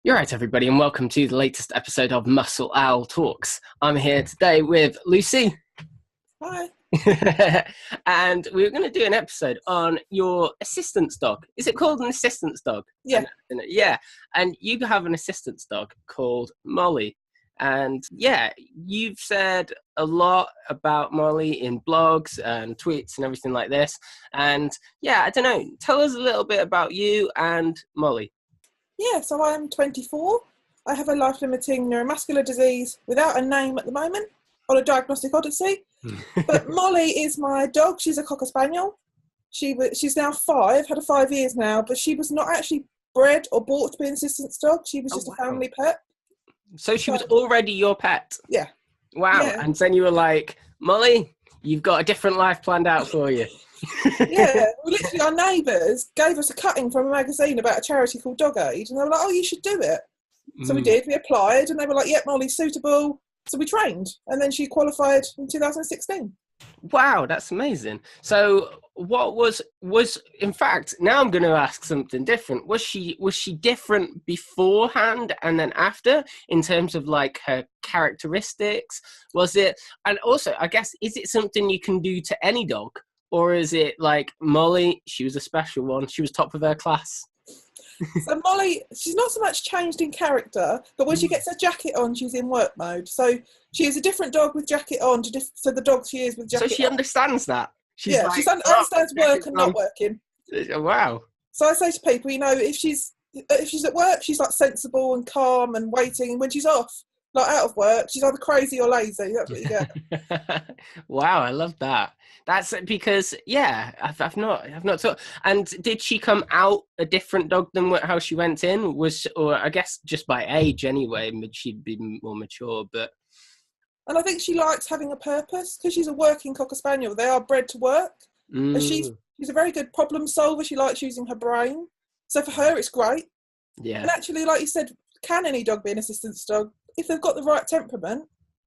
You're right, everybody, and welcome to the latest episode of Muscle Owl Talks. I'm here today with Lucy. Hi. And we're going to do an episode on your assistance dog. Is it called an assistance dog? Yeah. Yeah. And you have an assistance dog called Molly. And yeah, you've said a lot about Molly in blogs and tweets and everything like this. And yeah, I don't know. Tell us a little bit about you and Molly. Yeah, so I'm 24. I have a life-limiting neuromuscular disease without a name at the moment, on a diagnostic odyssey. But Molly is my dog. She's a Cocker Spaniel. She's now 5, had 5 years now, but she was not actually bred or bought to be an assistance dog. She was just a family pet. So she was already your pet? Yeah. Wow. Yeah. And then you were like, Molly, you've got a different life planned out for you. Yeah, well, literally our neighbours gave us a cutting from a magazine about a charity called Dog Aid, and they were like, oh, you should do it. So we did, we applied, and they were like, yep, Molly's suitable. So we trained, and then she qualified in 2016. Wow, that's amazing. So what was in fact, now I'm going to ask something different. Was she different beforehand and then after in terms of like her characteristics? Was it, and also I guess, is it something you can do to any dog? Or is it like Molly, she was a special one, she was top of her class? So Molly, she's not so much changed in character, but when she gets her jacket on, she's in work mode. So she is a different dog with jacket on to the dog she is with jacket on. So she understands that? She understands work and not working. Wow. So I say to people, if she's at work, she's like sensible and calm and waiting. And when she's off, like out of work, she's either crazy or lazy. That's what you get. Wow, I love that. That's because, yeah, I've not thought. And did she come out a different dog than how she went in? Or I guess just by age anyway, she'd be more mature, but. And I think she likes having a purpose because she's a working Cocker Spaniel. They are bred to work. And she's a very good problem solver. She likes using her brain. So for her, it's great. Yeah. And actually, like you said, can any dog be an assistance dog? If they've got the right temperament,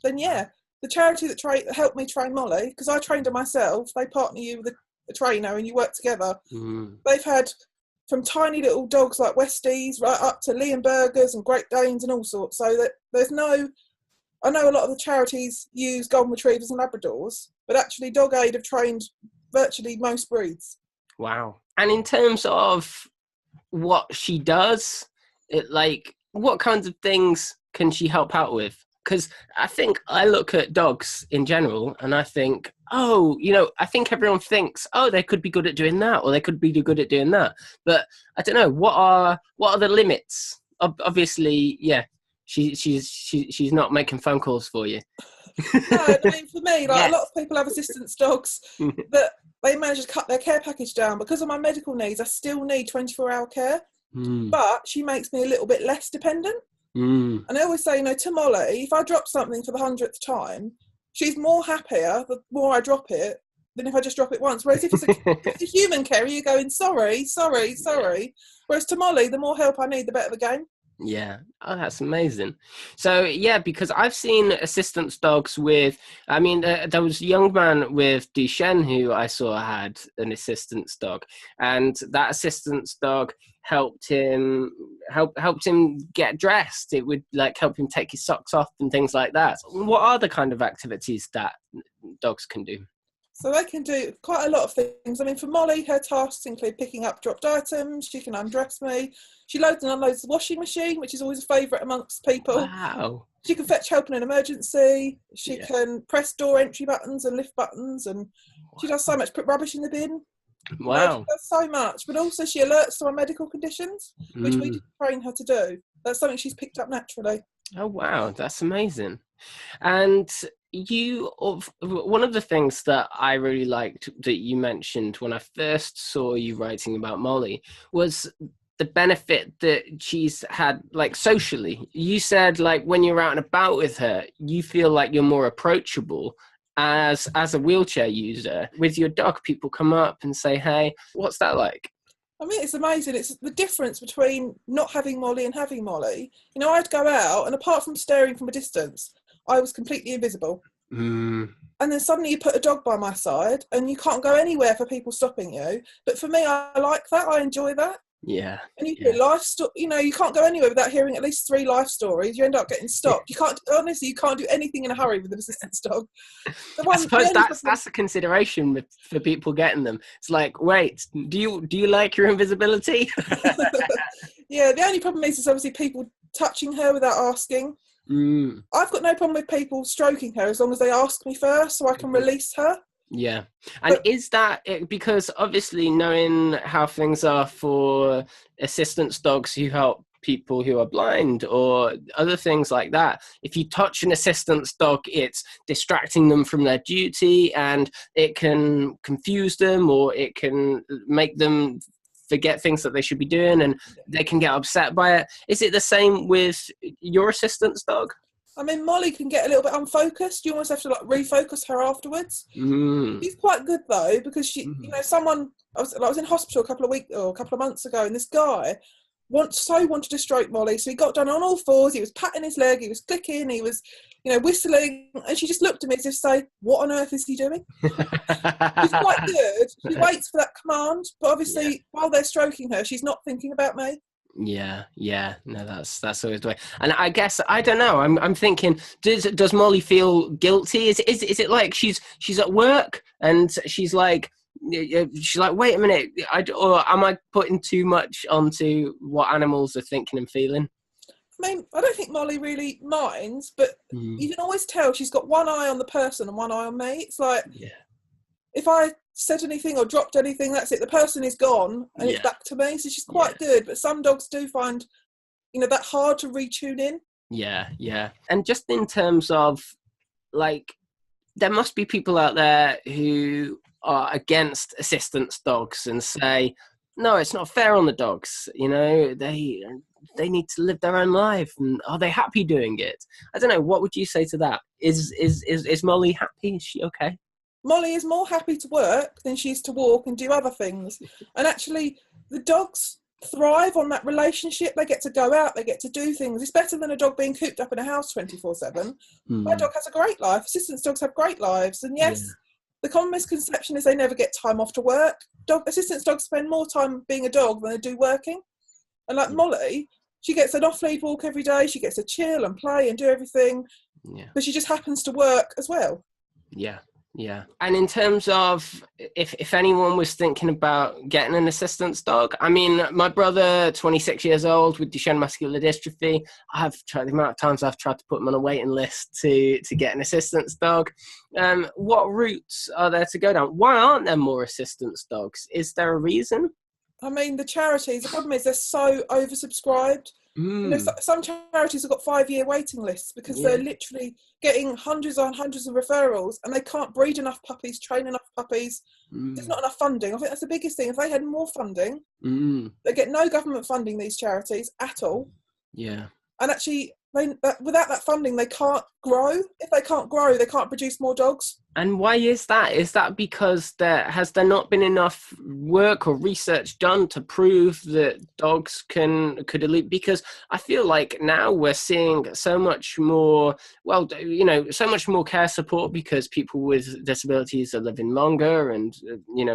then yeah. The charity that helped me train Molly, because I trained her myself, they partner you with a trainer and you work together. They've had from tiny little dogs like Westies right up to Leonbergers and Great Danes and all sorts. So that I know a lot of the charities use Golden Retrievers and Labradors, but actually Dog Aid have trained virtually most breeds. Wow. And in terms of what she does, what kinds of things can she help out with? Because I think I look at dogs in general and I think, I think everyone thinks, they could be good at doing that or they could be good at doing that. But I don't know, what are the limits? Obviously, yeah, she's not making phone calls for you. No, I mean, for me, a lot of people have assistance dogs that they manage to cut their care package down. Because of my medical needs, I still need 24-hour care. But she makes me a little bit less dependent. And I always say, to Molly, if I drop something for the 100th time, she's more happier the more I drop it than if I just drop it once. Whereas if it's a human carrier, you're going, sorry. Whereas to Molly, the more help I need, the better the game. Yeah. Oh, that's amazing. So, yeah, because I've seen assistance dogs with, there was a young man with Duchenne who I saw had an assistance dog, and that assistance dog helped him get dressed. It would help him take his socks off and things like that. What are the kind of activities that dogs can do? So they can do quite a lot of things. I mean, for Molly, her tasks include picking up dropped items. She can undress me. She loads and unloads the washing machine, which is always a favourite amongst people. Wow. She can fetch help in an emergency. She can press door entry buttons and lift buttons. And she does so much, put rubbish in the bin. Wow. She does so much. But also she alerts to my medical conditions, which we didn't train her to do. That's something she's picked up naturally. Oh, wow. That's amazing. And one of the things that I really liked that you mentioned when I first saw you writing about Molly was the benefit that she's had socially. You said when you're out and about with her, you feel like you're more approachable as a wheelchair user. With your dog, people come up and say, hey, what's that like? I mean, it's amazing. It's the difference between not having Molly and having Molly. I'd go out and apart from staring from a distance, I was completely invisible. And then suddenly you put a dog by my side and you can't go anywhere for people stopping you. But for me, I like that. I enjoy that. Yeah. And you hear life story, you know, you can't go anywhere without hearing at least 3 life stories. You end up getting stopped. You can't, honestly, you can't do anything in a hurry with an assistance dog. I suppose that's a consideration for people getting them. It's like, wait, do you like your invisibility? Yeah, the only problem is obviously people touching her without asking. I've got no problem with people stroking her as long as they ask me first so I can release her. Yeah. And is that it? Because obviously knowing how things are for assistance dogs who help people who are blind or other things like that, if you touch an assistance dog, it's distracting them from their duty, and it can confuse them, or it can make them forget things that they should be doing, and they can get upset by it. Is it the same with your assistance dog? I mean, Molly can get a little bit unfocused. You almost have to like refocus her afterwards. She's quite good though, because she, you know, I was in hospital a couple of months ago, and this guy wanted to stroke Molly, so he got down on all fours. He was patting his leg, he was clicking, he was, you know, whistling, and she just looked at me as if to say, "What on earth is he doing?" She's quite good. She waits for that command, but obviously while they're stroking her, she's not thinking about me. Yeah. No, that's always the way. And I guess, I don't know, I'm thinking, does Molly feel guilty? Is it like she's at work and she's like, wait a minute, or am I putting too much onto what animals are thinking and feeling? I mean, I don't think Molly really minds, but you can always tell she's got one eye on the person and one eye on me. It's like, if I said anything or dropped anything, that's it. The person is gone and it's back to me. So she's quite good. But some dogs do find, you know, that hard to retune in. Yeah. And just in terms of, like, there must be people out there who are against assistance dogs and say, no, it's not fair on the dogs. You know, they need to live their own life. And are they happy doing it? I don't know. What would you say to that? Is Molly happy? Is she okay? Molly is more happy to work than she is to walk and do other things. And actually, the dogs thrive on that relationship. They get to go out, they get to do things. It's better than a dog being cooped up in a house 24/7. My dog has a great life. Assistance dogs have great lives. And yes, the common misconception is they never get time off to work. Assistance dogs spend more time being a dog than they do working. And like Molly, she gets an off-lead walk every day. She gets to chill and play and do everything. But she just happens to work as well. Yeah. And in terms of if anyone was thinking about getting an assistance dog, I mean, my brother, 26 years old with Duchenne muscular dystrophy, I've tried the amount of times I've tried to put him on a waiting list to get an assistance dog. What routes are there to go down? Why aren't there more assistance dogs? Is there a reason? I mean, the charities, the problem is they're so oversubscribed. You know, some charities have got 5-year waiting lists because they're literally getting hundreds and hundreds of referrals, and they can't breed enough puppies, train enough puppies. There's not enough funding. I think that's the biggest thing. If they had more funding, they get no government funding, these charities, at all. And actually, without that funding, they can't grow. If they can't grow, they can't produce more dogs. And why is that? Is that because there not been enough work or research done to prove that dogs could elite? Because I feel like now we're seeing so much more, so much more care support because people with disabilities are living longer and,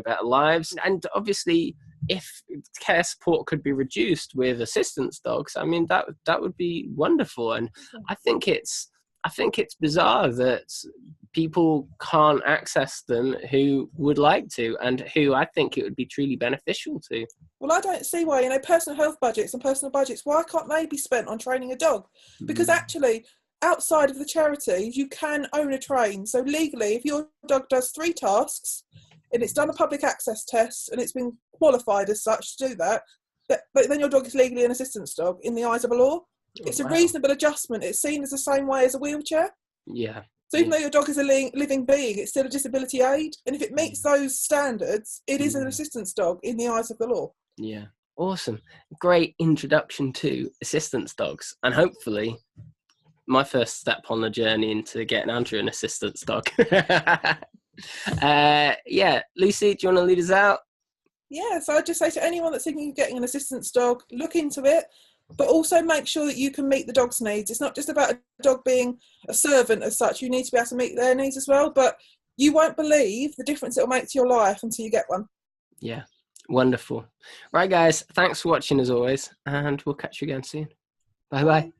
better lives. And obviously, if care support could be reduced with assistance dogs, I mean, that would be wonderful. And I think it's bizarre that people can't access them who would like to, and who I think it would be truly beneficial to. Well, I don't see why, personal health budgets and personal budgets, why can't they be spent on training a dog? Because actually, outside of the charity, you can own a train. So legally, if your dog does 3 tasks, and it's done a public access test, and it's been qualified as such to do that, but then your dog is legally an assistance dog in the eyes of a law. It's a reasonable adjustment. It's seen as the same way as a wheelchair. So even though your dog is a living being, it's still a disability aid. And if it meets those standards, it is an assistance dog in the eyes of the law. Yeah. Awesome. Great introduction to assistance dogs. And hopefully my first step on the journey into getting Andrew an assistance dog. Lucy, do you want to lead us out? Yeah, so I'd just say to anyone that's thinking of getting an assistance dog, look into it. But also make sure that you can meet the dog's needs. It's not just about a dog being a servant as such. You need to be able to meet their needs as well. But you won't believe the difference it will make to your life until you get one. Yeah, Wonderful. Right, guys, thanks for watching as always, and we'll catch you again soon. Bye bye.